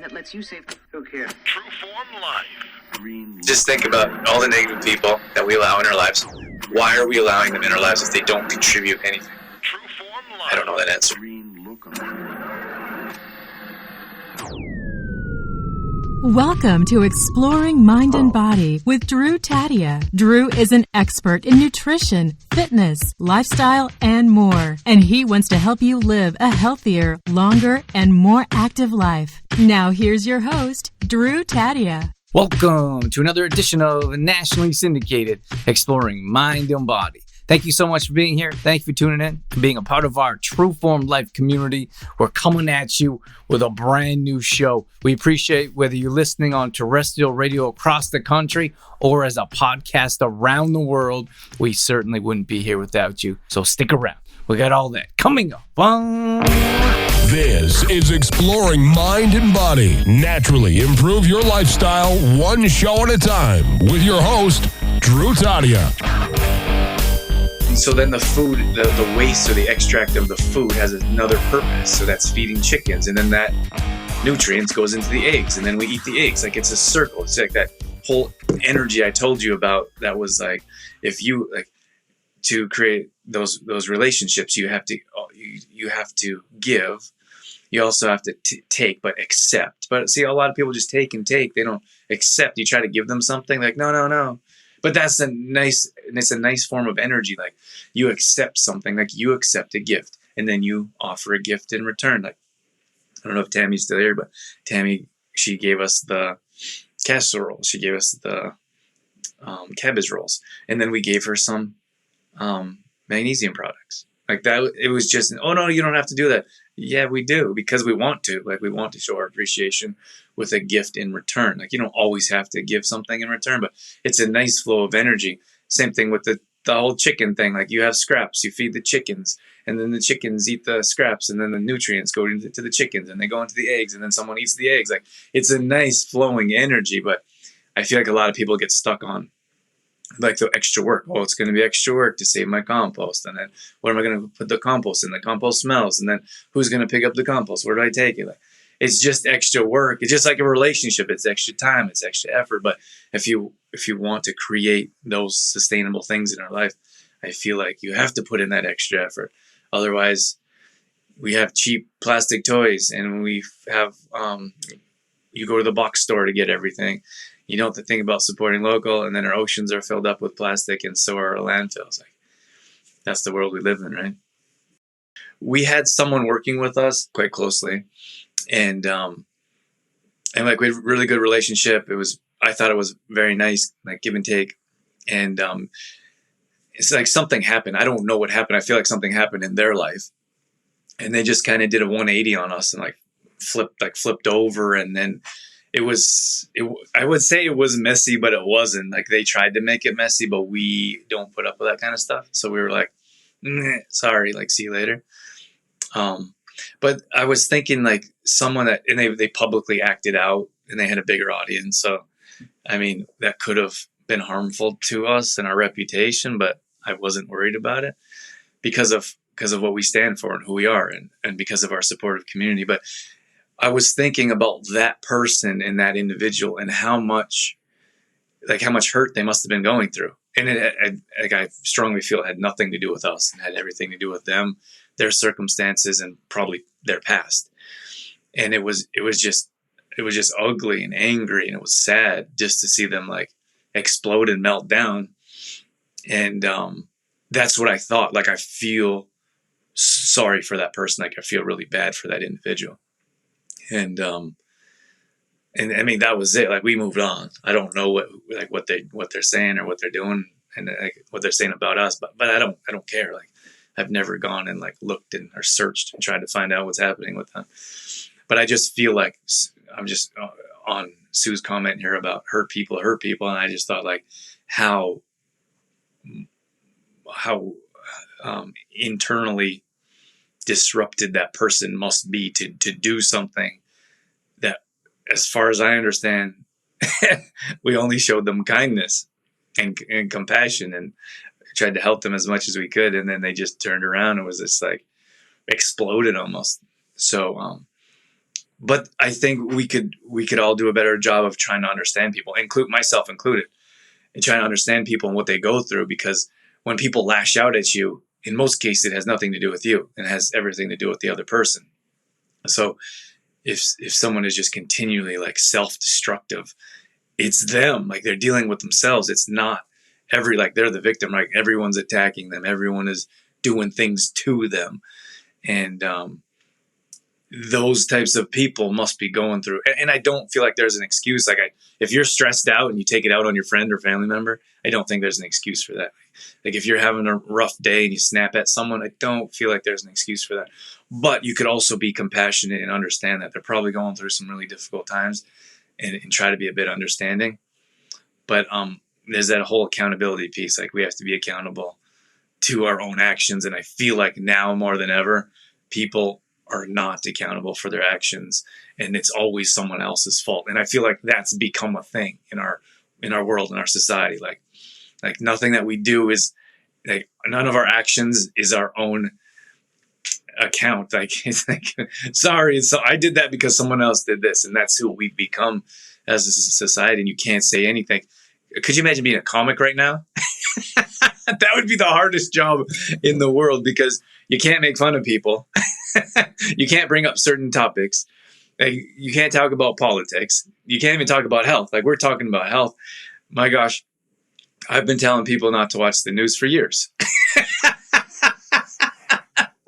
that lets you save. Look here. True Form Life. Just think about all the negative people that we allow in our lives. Why are we allowing them in our lives if they don't contribute anything? True Form Life. I don't know that answer. Welcome to Exploring Mind and Body with Drew Tadia. Drew is an expert in nutrition, fitness, lifestyle, and more. And he wants to help you live a healthier, longer, and more active life. Now here's your host, Drew Tadia. Welcome to another edition of nationally syndicated Exploring Mind and Body. Thank you so much for being here. Thank you for tuning in, for being a part of our True Form Life community. We're coming at you with a brand new show. We appreciate whether you're listening on terrestrial radio across the country or as a podcast around the world. We certainly wouldn't be here without you. So stick around. We got all that coming up. This is Exploring Mind and Body. Naturally improve your lifestyle one show at a time with your host, Drew Tadia. So then the food, the waste or the extract of the food has another purpose. So that's feeding chickens. And then that nutrients goes into the eggs. And then we eat the eggs. Like it's a circle. It's like that whole energy I told you about. That was like, if you like to create those relationships, you have to give. You also have to take, but accept. But see, a lot of people just take and take. They don't accept. You try to give them something like, no. But it's a nice form of energy. Like you accept something, like you accept a gift, and then you offer a gift in return. Like I don't know if Tammy's still here, but Tammy, she gave us the casserole. She gave us the cabbage rolls, and then we gave her some magnesium products. Like that, it was just, oh no, you don't have to do that. Yeah, we do, because we want to. Like we want to show our appreciation with a gift in return. Like you don't always have to give something in return, but it's a nice flow of energy. Same thing with the whole chicken thing. Like you have scraps, you feed the chickens, and then the chickens eat the scraps, and then the nutrients go into the chickens, and they go into the eggs, and then someone eats the eggs. Like it's a nice flowing energy, but I feel like a lot of people get stuck on like the extra work. Oh, it's going to be extra work to save my compost. And then what am I going to put the compost in? The compost smells. And then who's going to pick up the compost? Where do I take it? Like, it's just extra work. It's just like a relationship. It's extra time. It's extra effort. But if you want to create those sustainable things in our life, I feel like you have to put in that extra effort. Otherwise, we have cheap plastic toys, and we have, you go to the box store to get everything. You don't have to think about supporting local, and then our oceans are filled up with plastic, and so are our landfills. Like, that's the world we live in, right? We had someone working with us quite closely, and like we had a really good relationship. I thought it was very nice, like give and take, and it's like something happened. I don't know what happened. I feel like something happened in their life, and they just kind of did a 180 on us and like flipped over, and then. I would say it was messy, but it wasn't. Like they tried to make it messy, but we don't put up with that kind of stuff. So we were like, sorry, like see you later. But I was thinking like someone that, and they publicly acted out, and they had a bigger audience. So, I mean, that could have been harmful to us and our reputation, but I wasn't worried about it because of what we stand for and who we are, and because of our supportive community. But I was thinking about that person and that individual and how much hurt they must have been going through. And I strongly feel it had nothing to do with us and had everything to do with them, their circumstances, and probably their past. And it was just ugly and angry, and it was sad just to see them like explode and melt down. And that's what I thought. Like I feel sorry for that person. Like I feel really bad for that individual. And I mean, that was it. Like we moved on. I don't know what they're saying or what they're doing and like, what they're saying about us, but I don't care. Like I've never gone and like looked or searched and tried to find out what's happening with them. But I just feel like I'm just on Sue's comment here about hurt people. And I just thought like how internally disrupted that person must be to do something that, as far as I understand, we only showed them kindness and compassion and tried to help them as much as we could. And then they just turned around and was just like exploded almost. So But I think we could all do a better job of trying to understand people, include myself included, and trying to understand people and what they go through. Because when people lash out at you, in most cases, it has nothing to do with you, and it has everything to do with the other person. So if someone is just continually like self-destructive, it's them. Like they're dealing with themselves. It's not like they're the victim. Like everyone's attacking them. Everyone is doing things to them, and those types of people must be going through. And I don't feel like there's an excuse. Like if you're stressed out and you take it out on your friend or family member, I don't think there's an excuse for that. Like if you're having a rough day and you snap at someone, I don't feel like there's an excuse for that. But you could also be compassionate and understand that they're probably going through some really difficult times, and try to be a bit understanding. But there's that whole accountability piece. Like we have to be accountable to our own actions. And I feel like now more than ever, people are not accountable for their actions, and it's always someone else's fault. And I feel like that's become a thing in our world, in our society. Like nothing that we do is like, none of our actions is our own account. Like it's like, sorry, so I did that because someone else did this, and that's who we've become as a society. And you can't say anything. Could you imagine being a comic right now? That would be the hardest job in the world, because you can't make fun of people. You can't bring up certain topics. You can't talk about politics. You can't even talk about health. Like we're talking about health. My gosh, I've been telling people not to watch the news for years.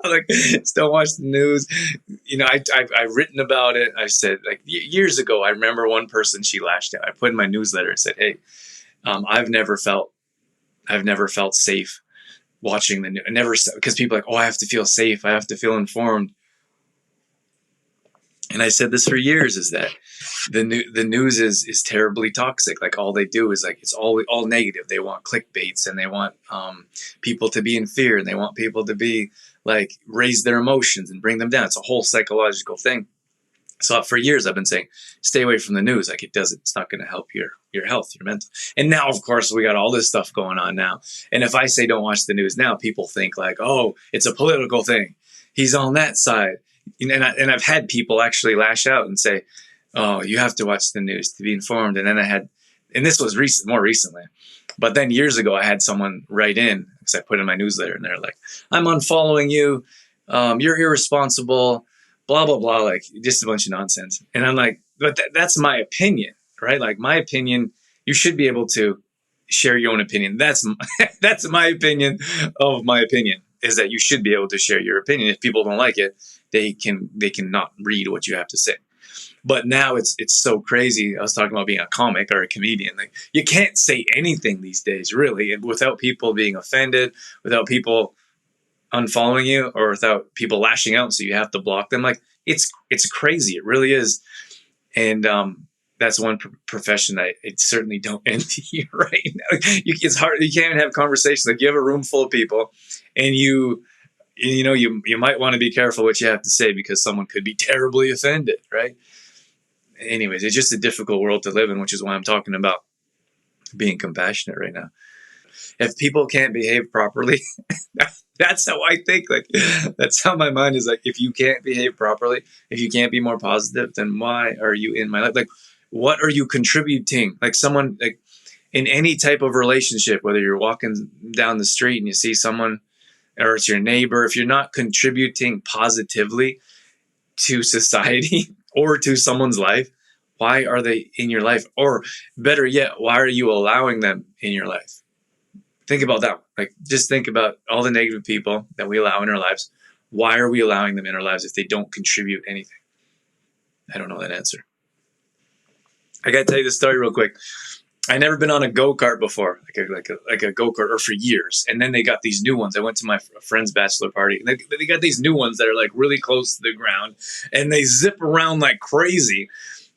Like, just don't watch the news. You know, I've written about it. I said, like, years ago, I remember one person, she lashed out. I put in my newsletter and said, hey, I've never felt safe watching the news. Because people are like, oh, I have to feel safe. I have to feel informed. And I said this for years, is that the news is terribly toxic. Like all they do is like, it's all negative. They want clickbaits, and they want people to be in fear, and they want people to be like, raise their emotions and bring them down. It's a whole psychological thing. So for years I've been saying, stay away from the news. Like it's not going to help your health, your mental. And now, of course, we got all this stuff going on now. And if I say don't watch the news now, people think like, oh, it's a political thing. He's on that side. And I've had people actually lash out and say, oh, you have to watch the news to be informed. And then and this was more recently, but then years ago, I had someone write in, because I put in my newsletter, and they're like, I'm unfollowing you. You're irresponsible, blah, blah, blah. Like just a bunch of nonsense. And I'm like, but that's my opinion, right? Like my opinion, you should be able to share your own opinion. That's my opinion of my opinion, is that you should be able to share your opinion. If people don't like it, they can not read what you have to say. But now it's so crazy. I was talking about being a comic or a comedian. Like you can't say anything these days, really, without people being offended, without people unfollowing you, or without people lashing out. So you have to block them. Like it's crazy. It really is. And that's one profession that I certainly don't envy right now. It's hard. You can't even have conversations. Like you have a room full of people, and you might want to be careful what you have to say, because someone could be terribly offended, right? Anyways, it's just a difficult world to live in, which is why I'm talking about being compassionate right now. If people can't behave properly, that's how I think. Like that's how my mind is. Like if you can't behave properly, if you can't be more positive, then why are you in my life? Like what are you contributing? Like someone, like in any type of relationship, whether you're walking down the street and you see someone, or it's your neighbor, if you're not contributing positively to society or to someone's life, why are they in your life? Or better yet, why are you allowing them in your life? Think about that. Like just think about all the negative people that we allow in our lives. Why are we allowing them in our lives if they don't contribute anything? I don't know that answer. I got to tell you this story real quick. I never been on a go-kart before, like a go-kart, or for years. And then they got these new ones. I went to my friend's bachelor party, and they got these new ones that are like really close to the ground, and they zip around like crazy.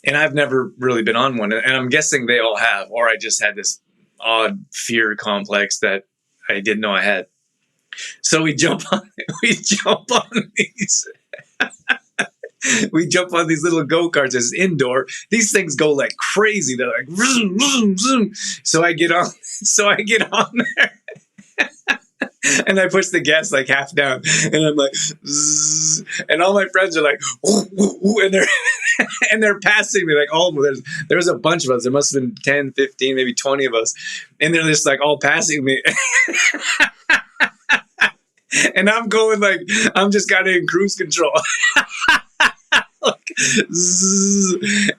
And I've never really been on one, and I'm guessing they all have, or I just had this odd fear complex that I didn't know I had. So we jump on these. We jump on these little go-karts. It's indoor. These things go like crazy. They're like vroom, vroom, vroom. So I get on there. And I push the gas like half down. And I'm like, zzz, and all my friends are like, ooh, ooh, ooh, and And they're passing me like all there's a bunch of us. There must have been 10, 15, maybe 20 of us. And they're just like all passing me. And I'm going like, I'm just kind of in cruise control.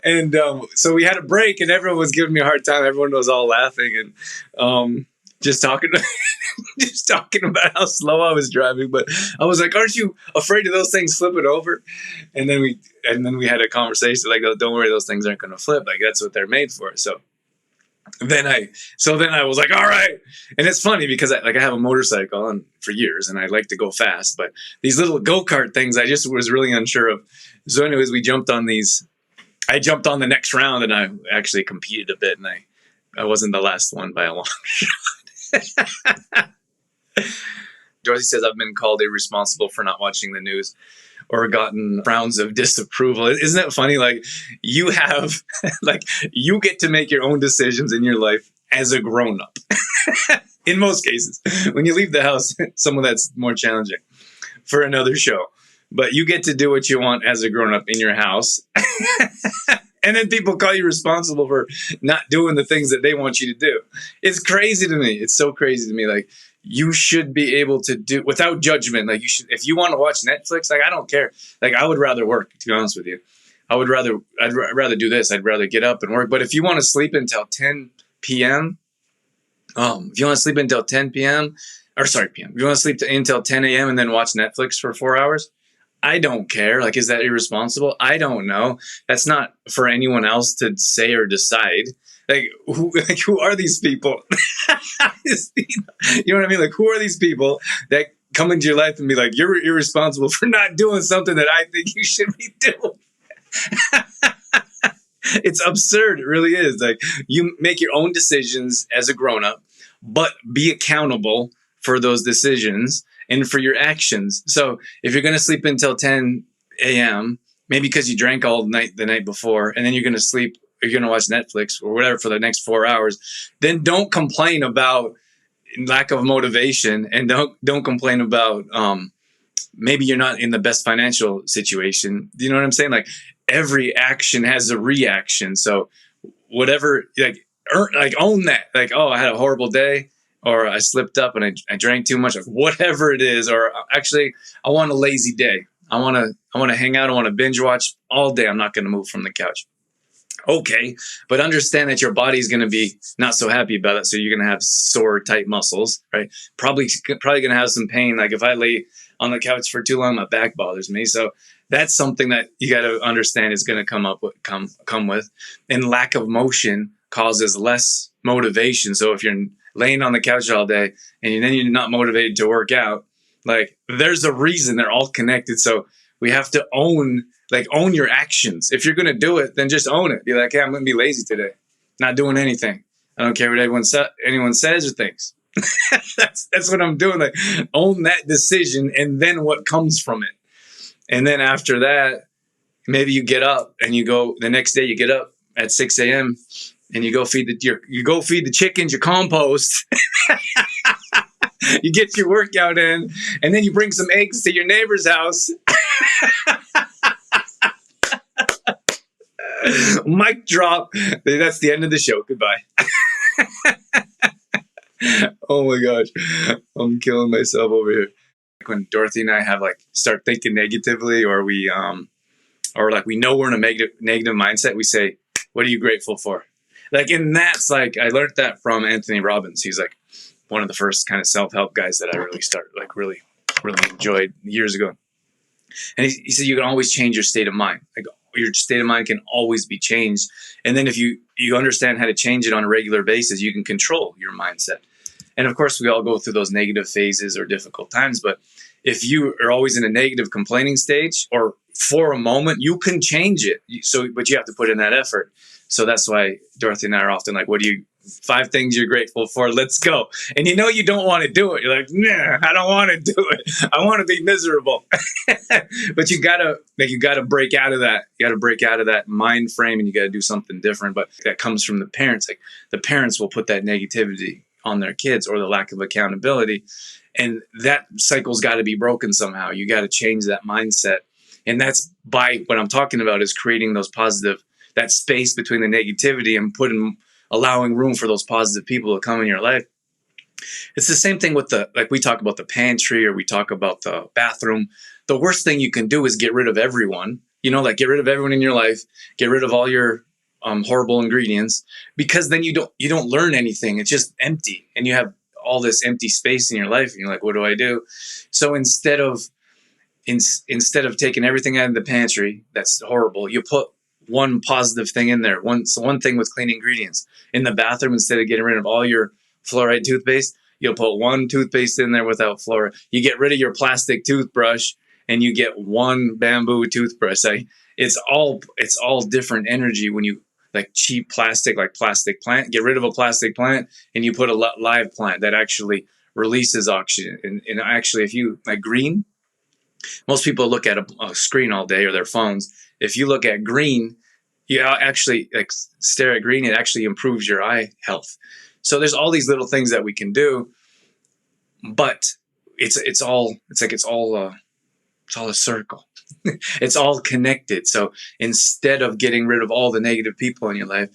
And so we had a break and everyone was giving me a hard time. Everyone was all laughing and just talking about how slow I was driving. But I was like, aren't you afraid of those things flipping over? And then we had a conversation like, oh, don't worry, those things aren't going to flip. Like that's what they're made for. So then I was like, all right. And it's funny because I have a motorcycle on for years and I like to go fast, but these little go-kart things, I just was really unsure of. So anyways, we jumped on these. I jumped on the next round and I actually competed a bit and I wasn't the last one by a long shot. Dorothy says, I've been called irresponsible for not watching the news or gotten frowns of disapproval. Isn't it funny? Like you have, like you get to make your own decisions in your life as a grown-up. In most cases, when you leave the house, someone that's more challenging for another show. But you get to do what you want as a grown-up in your house. And then people call you responsible for not doing the things that they want you to do. It's crazy to me. It's so crazy to me. Like you should be able to do without judgment. Like you should, if you want to watch Netflix, like I don't care. Like I would rather work, to be honest with you. I'd rather do this. I'd rather get up and work. But if you want to sleep until 10 p.m., if you want to sleep until 10 p.m., or sorry, p.m., if you want to sleep until 10 a.m. and then watch Netflix for 4 hours, I don't care. Like, is that irresponsible? I don't know. That's not for anyone else to say or decide. Like, who are these people? You know what I mean? Like, who are these people that come into your life and be like, you're irresponsible for not doing something that I think you should be doing? It's absurd. It really is. Like, you make your own decisions as a grown-up, but be accountable for those decisions and for your actions. So if you're going to sleep until 10 a.m., maybe because you drank all night the night before, and then you're going to sleep, you're going to watch Netflix or whatever for the next 4 hours, then don't complain about lack of motivation and don't complain about maybe you're not in the best financial situation. Do you know what I'm saying? Like every action has a reaction. So whatever, like own that. Like, oh, I had a horrible day. Or I slipped up and I drank too much, or whatever it is. Or actually, I want a lazy day. I want to hang out. I want to binge watch all day. I'm not going to move from the couch. Okay, but understand that your body's going to be not so happy about it. So you're going to have sore, tight muscles, right? Probably going to have some pain. Like if I lay on the couch for too long, my back bothers me. So that's something that you got to understand is going to come with. And lack of motion causes less motivation. So if you're laying on the couch all day and then you're not motivated to work out, like there's a reason. They're all connected. So we have to own your actions. If you're going to do it, then just own it. Be like, hey, I'm going to be lazy today. Not doing anything. I don't care what anyone says or thinks. That's what I'm doing. Like own that decision and then what comes from it. And then after that, maybe you get up and you go the next day, you get up at 6 a.m. and you go feed the chickens, your compost. You get your workout in, and then you bring some eggs to your neighbor's house. Mic drop. That's the end of the show. Goodbye. Oh my gosh. I'm killing myself over here. When Dorothy and I have start thinking negatively, or we know we're in a negative mindset, we say, what are you grateful for? And that's I learned that from Anthony Robbins. He's one of the first kind of self-help guys that I really enjoyed years ago. And he said, you can always change your state of mind. Your state of mind can always be changed. And then if you understand how to change it on a regular basis, you can control your mindset. And of course, we all go through those negative phases or difficult times. But if you are always in a negative complaining stage, or for a moment, you can change it. But you have to put in that effort. So that's why Dorothy and I are often 5 things you're grateful for. Let's go. And you don't want to do it. You're like, nah, I don't want to do it. I want to be miserable. But you gotta break out of that. You gotta break out of that mind frame, and you gotta do something different. But that comes from the parents. The parents will put that negativity on their kids, or the lack of accountability. And that cycle's got to be broken somehow. You got to change that mindset. And that's by what I'm talking about is creating those positive, that space between the negativity and allowing room for those positive people to come in your life. It's the same thing with like we talk about the pantry or we talk about the bathroom. The worst thing you can do is get rid of everyone, like get rid of everyone in your life, get rid of all your horrible ingredients, because then you don't learn anything. It's just empty, and you have all this empty space in your life, and you're like, what do I do? So instead of taking everything out of the pantry that's horrible, you put one positive thing in there, one thing with clean ingredients. In the bathroom, instead of getting rid of all your fluoride toothpaste, you'll put one toothpaste in there without fluoride. You get rid of your plastic toothbrush and you get one bamboo toothbrush. It's all different energy when you like cheap plastic, like plastic plant. Get rid of a plastic plant and you put a live plant that actually releases oxygen. And actually, if you like green, most people look at a screen all day or their phones. If you look at green, you actually like stare at green. It actually improves your eye health. So there's all these little things that we can do, but it's all a circle. It's all connected. So instead of getting rid of all the negative people in your life,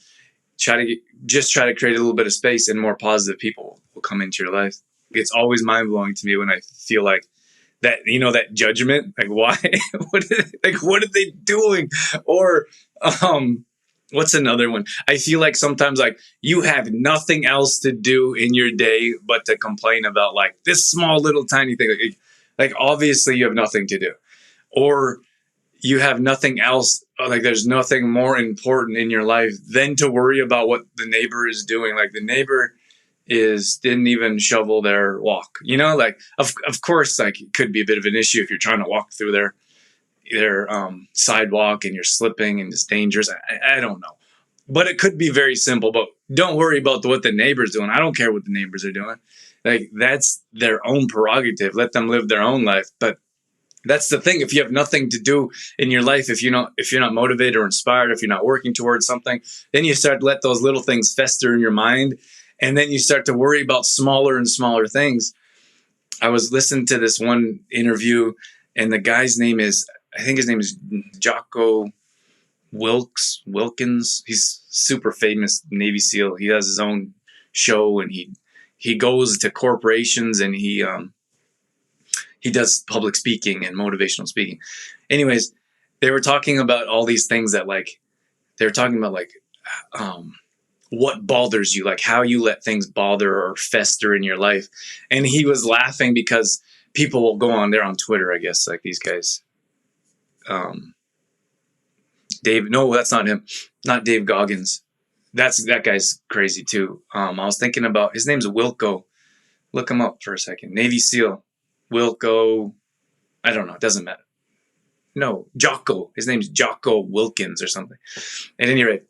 try to create a little bit of space, and more positive people will come into your life. It's always mind blowing to me when I feel like that, that judgment, like why, what are they doing? Or, what's another one? I feel like sometimes like you have nothing else to do in your day but to complain about like this small little tiny thing. Like obviously you have nothing to do, or you have nothing else. Like there's nothing more important in your life than to worry about what the neighbor is doing. Like the neighbor didn't even shovel their walk, like of course, like it could be a bit of an issue if you're trying to walk through their sidewalk and you're slipping and it's dangerous. I don't know, but it could be very simple. But don't worry about what the neighbor's doing. I don't care what the neighbors are doing. Like that's their own prerogative. Let them live their own life. But that's the thing. If you have nothing to do in your life, if you're not motivated or inspired, if you're not working towards something, then you start to let those little things fester in your mind. And then you start to worry about smaller and smaller things. I was listening to this one interview, and the guy's name is, I think his name is Jocko Wilkins. He's super famous Navy SEAL. He has his own show, and he goes to corporations, and he does public speaking and motivational speaking. Anyways, they were talking about all these things that what bothers you, like how you let things bother or fester in your life. And he was laughing because people will go on there on Twitter, I guess, like these guys. Dave, no, that's not him. Not Dave Goggins. That guy's crazy too. I was thinking about, his name's Wilco. Look him up for a second. Navy SEAL. Wilco. I don't know. It doesn't matter. No, Jocko. His name's Jocko Wilkins or something. At any rate,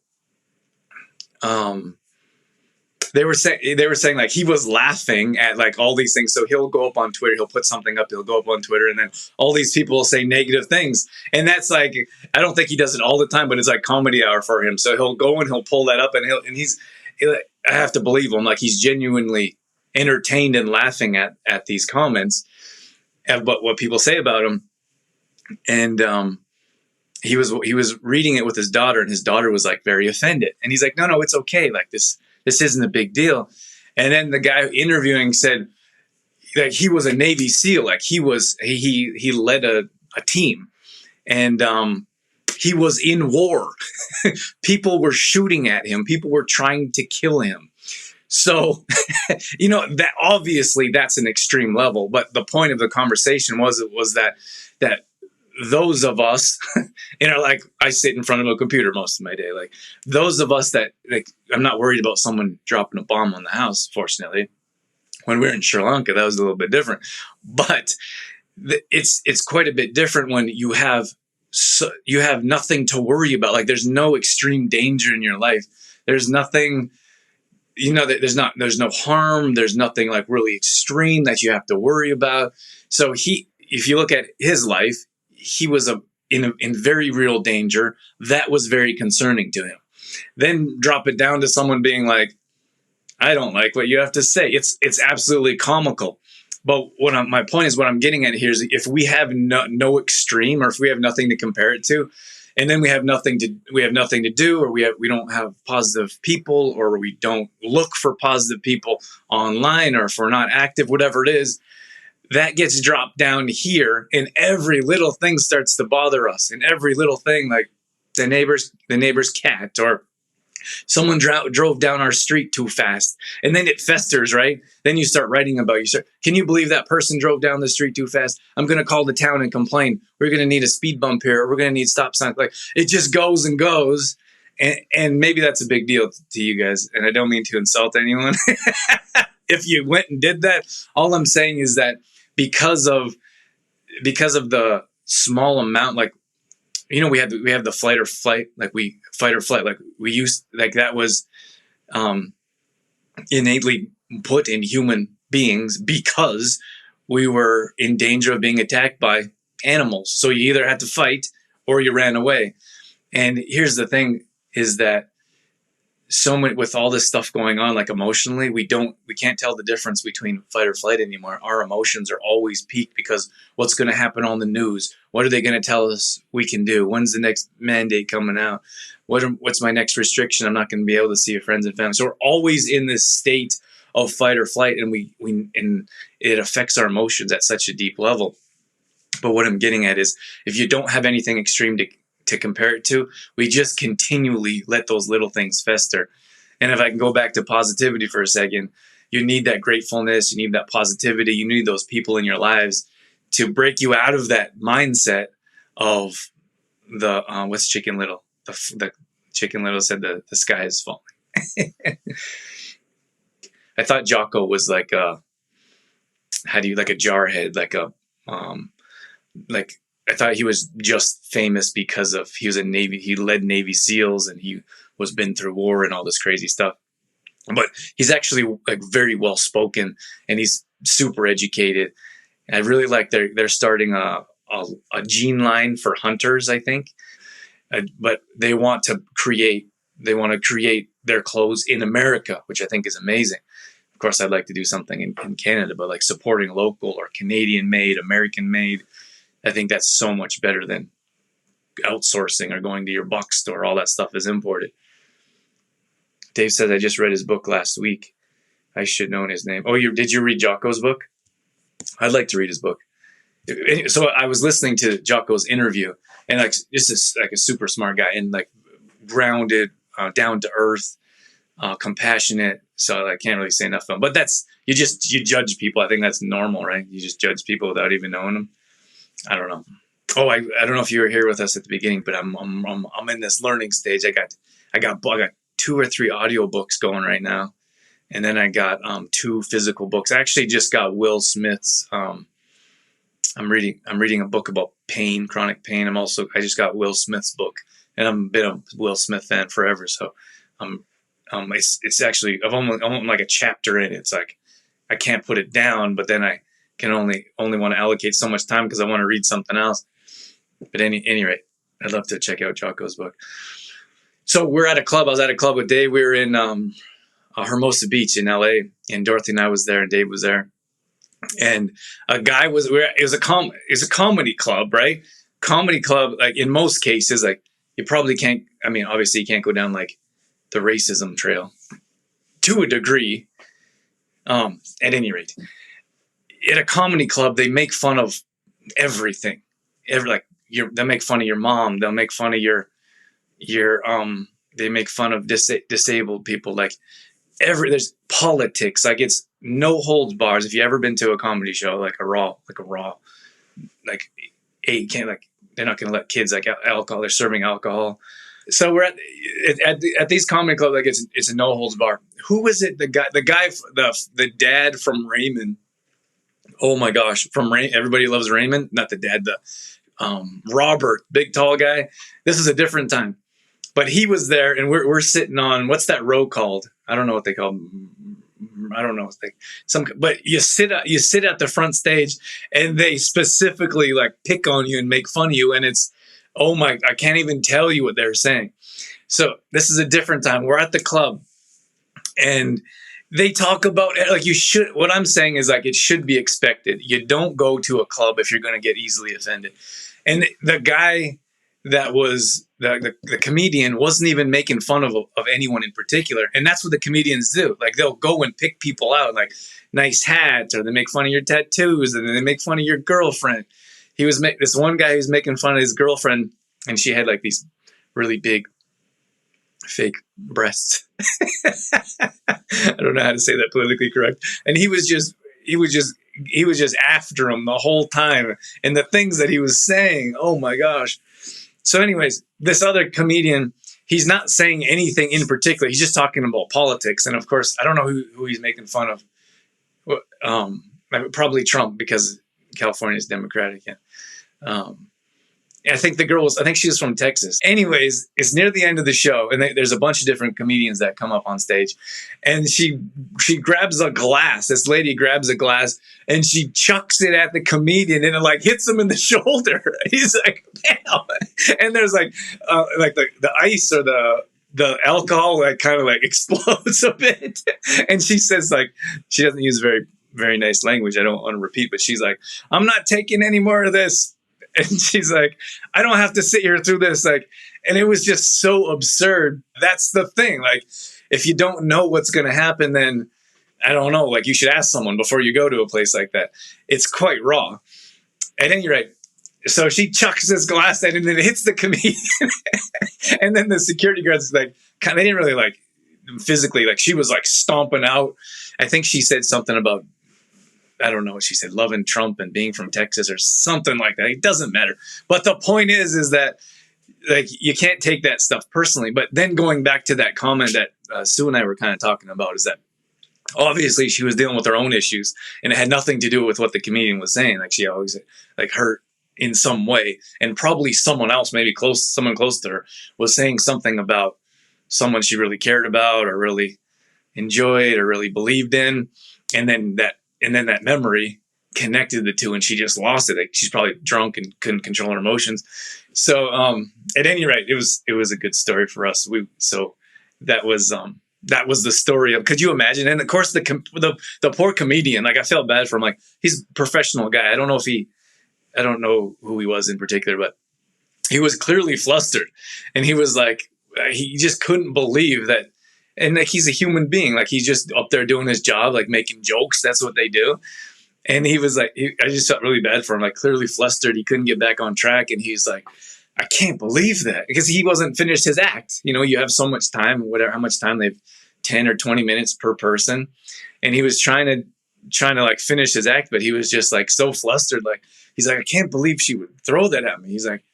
they were saying like he was laughing at like all these things. So he'll go up on Twitter, he'll put something up, he'll go up on Twitter, and then all these people will say negative things. And that's like, I don't think he does it all the time, but it's like comedy hour for him. So he'll go and he'll pull that up, and I have to believe him. Like he's genuinely entertained and laughing at these comments, but what people say about him. And, he was reading it with his daughter, and his daughter was like very offended. And he's like, no, it's okay. Like this isn't a big deal. And then the guy interviewing said that he was a Navy SEAL. Like he led a team, and he was in war. People were shooting at him. People were trying to kill him. So, that obviously that's an extreme level. But the point of the conversation was that those of us, like I sit in front of a computer most of my day, like those of us that like, I'm not worried about someone dropping a bomb on the house. Fortunately, when we were in Sri Lanka, that was a little bit different, but it's quite a bit different when you have nothing to worry about. Like there's no extreme danger in your life. There's nothing, there's no harm. There's nothing like really extreme that you have to worry about. So if you look at his life, he was in very real danger. That was very concerning to him. Then drop it down to someone being like, I don't like what you have to say. It's absolutely comical. But my point is, what I'm getting at here is, if we have no extreme, or if we have nothing to compare it to, and then we have nothing to do, or we don't have positive people, or we don't look for positive people online, or if we're not active, whatever it is, that gets dropped down here, and every little thing starts to bother us. And every little thing, like the neighbor's cat, or someone drove down our street too fast, and then it festers, right? Then you start writing about can you believe that person drove down the street too fast? I'm going to call the town and complain. We're going to need a speed bump here. Or we're going to need stop signs. Like, it just goes and goes. And maybe that's a big deal to you guys. And I don't mean to insult anyone. If you went and did that, all I'm saying is that because of the small amount, like, we have the fight or flight, like we used, like, that was innately put in human beings because we were in danger of being attacked by animals. So you either had to fight or you ran away. And here's the thing, is that so much, with all this stuff going on, like emotionally, we can't tell the difference between fight or flight anymore. Our emotions are always peaked because what's going to happen on the news? What are they going to tell us we can do? When's the next mandate coming out? What's my next restriction? I'm not going to be able to see your friends and family. So we're always in this state of fight or flight, and and it affects our emotions at such a deep level. But what I'm getting at is, if you don't have anything extreme to compare it to, we just continually let those little things fester. And if I can go back to positivity for a second, you need that gratefulness, you need that positivity, you need those people in your lives to break you out of that mindset of the what's Chicken Little? The Chicken Little said the sky is falling. I thought Jocko was like a jarhead, I thought he was just famous because he was he led Navy SEALs, and he was been through war and all this crazy stuff. But he's actually, like, very well spoken, and he's super educated. And I really like they're starting a gene line for hunters, I think. But they want to create their clothes in America, which I think is amazing. Of course, I'd like to do something in Canada, but like supporting local or Canadian made, American made, I think that's so much better than outsourcing or going to your box store. All that stuff is imported. Dave says, I just read his book last week. I should know his name. Oh, did you read Jocko's book? I'd like to read his book. So I was listening to Jocko's interview, and like, this is like a super smart guy, and like grounded, down to earth, compassionate. So I can't really say enough of him. But you judge people. I think that's normal, right? You just judge people without even knowing them. I don't know. Oh, I don't know if you were here with us at the beginning, but I'm in this learning stage. I got 2 or 3 audio books going right now, and then I got 2 physical books. I actually just got Will Smith's. I'm reading a book about pain, chronic pain. I just got Will Smith's book, and I've been a Will Smith fan forever. So it's actually I'm like a chapter in it. It's like I can't put it down, but then I can only want to allocate so much time because I want to read something else. But any rate, I'd love to check out Jocko's book. So we're at a club. I was at a club with Dave. We were in Hermosa Beach in LA, and Dorothy and I was there, and Dave was there. And a guy it was a comedy club, right? Comedy club, like in most cases, like you probably can't, I mean, obviously you can't go down like the racism trail to a degree. At any rate, at a comedy club, they make fun of everything. They'll make fun of your mom. They'll make fun of they make fun of disabled people. Like there's politics. Like it's no holds bars. If you ever been to a comedy show, hey, you can't, like, they're not going to let kids like alcohol. They're serving alcohol. So we're at these comedy clubs. Like it's a no holds bar. Who was it? The dad from Raymond. Oh my gosh, from Everybody Loves Raymond. Not the dad, the Robert, big tall guy. This is a different time, but he was there, and we're sitting on, what's that row called? I don't know what they call. I don't know. But you sit at the front stage, and they specifically like pick on you and make fun of you, and it's, oh my, I can't even tell you what they're saying. So this is a different time. We're at the club, and they talk about like you should. What I'm saying is like it should be expected. You don't go to a club if you're going to get easily offended. And the guy that was the comedian wasn't even making fun of anyone in particular. And that's what the comedians do. Like they'll go and pick people out, like nice hats, or they make fun of your tattoos, and then they make fun of your girlfriend. He was this one guy who's making fun of his girlfriend, and she had like these really big fake breasts. I don't know how to say that politically correct. And he was just after him the whole time. And the things that he was saying, oh my gosh. So anyways, this other comedian, he's not saying anything in particular. He's just talking about politics. And of course, I don't know who he's making fun of. Probably Trump, because California is Democratic. I think I think she was from Texas. Anyways, it's near the end of the show, and there's a bunch of different comedians that come up on stage, and she grabs a glass. This lady grabs a glass, and she chucks it at the comedian, and it like hits him in the shoulder. He's like, "Damn!" And there's like the ice or the alcohol like kind of like explodes a bit, and she says like she doesn't use very very nice language. I don't want to repeat, but she's like, "I'm not taking any more of this." And she's like, I don't have to sit here through this. Like, and it was just so absurd. That's the thing. Like, if you don't know what's going to happen, then I don't know. Like, you should ask someone before you go to a place like that. It's quite raw. At any rate, so she chucks this glass at him and it hits the comedian. And then the security guards, like, they didn't really like physically, like, she was like stomping out. I think she said something about, I don't know what she said, loving Trump and being from Texas or something like that. It doesn't matter. But the point is that like you can't take that stuff personally. But then going back to that comment that Sue and I were kind of talking about is that obviously she was dealing with her own issues and it had nothing to do with what the comedian was saying. Like she always like hurt in some way, and probably someone else, maybe someone close to her, was saying something about someone she really cared about or really enjoyed or really believed in. And then that memory connected the two, and she just lost it. Like she's probably drunk and couldn't control her emotions. So at any rate, it was a good story for us. So that was the story of. Could you imagine? And of course, the poor comedian. Like I felt bad for him. Like he's a professional guy. I don't know who he was in particular, but he was clearly flustered, and he was like he just couldn't believe that. And like he's a human being, like he's just up there doing his job, like making jokes. That's what they do. And he was like, I just felt really bad for him, like clearly flustered. He couldn't get back on track, and he's like, I can't believe that, because he wasn't finished his act. You know, you have so much time, whatever, how much time they've 10 or 20 minutes per person, and he was trying to like finish his act, but he was just like so flustered. Like he's like, I can't believe she would throw that at me. He's like,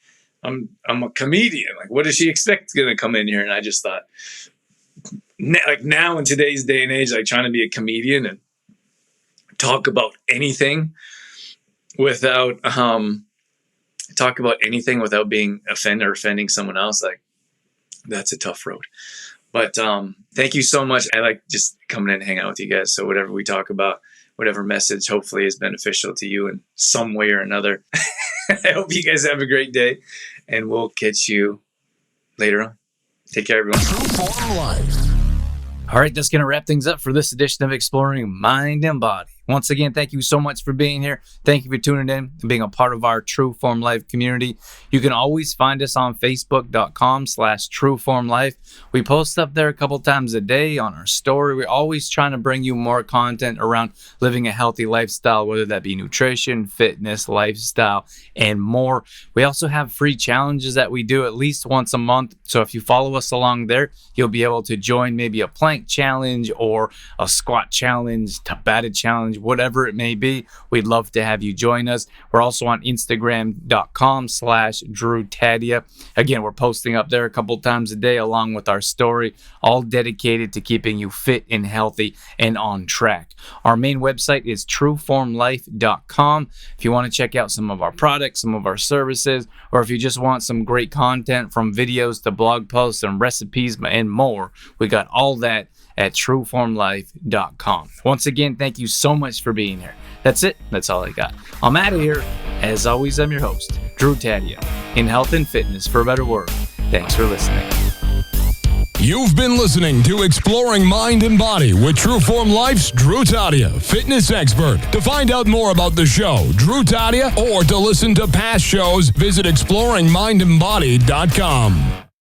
I'm a comedian. Like, what does she expect going to come in here? And I just thought. Like now in today's day and age, like trying to be a comedian and talk about anything without being offended or offending someone else, like that's a tough road. But thank you so much. I like just coming in and hang out with you guys. So whatever we talk about, whatever message hopefully is beneficial to you in some way or another. I hope you guys have a great day, and we'll catch you later on. Take care, everyone. True Form Life. All right, that's going to wrap things up for this edition of Exploring Mind and Body. Once again, thank you so much for being here. Thank you for tuning in and being a part of our True Form Life community. You can always find us on Facebook.com/TrueFormLife. We post up there a couple times a day on our story. We're always trying to bring you more content around living a healthy lifestyle, whether that be nutrition, fitness, lifestyle, and more. We also have free challenges that we do at least once a month. So if you follow us along there, you'll be able to join maybe a plank challenge or a squat challenge, Tabata challenge, whatever it may be. We'd love to have you join us. We're also on Instagram.com/DrewTadia. Again, we're posting up there a couple times a day along with our story, all dedicated to keeping you fit and healthy and on track. Our main website is TrueFormLife.com. If you want to check out some of our products, some of our services, or if you just want some great content from videos to blog posts and recipes and more, we got all that at TrueFormLife.com. Once again, thank you so much for being here. That's it. That's all I got. I'm out of here. As always, I'm your host, Drew Tadia, in health and fitness for a better world. Thanks for listening. You've been listening to Exploring Mind and Body with Trueform Life's Drew Tadia, fitness expert. To find out more about the show, Drew Tadia, or to listen to past shows, visit exploringmindandbody.com.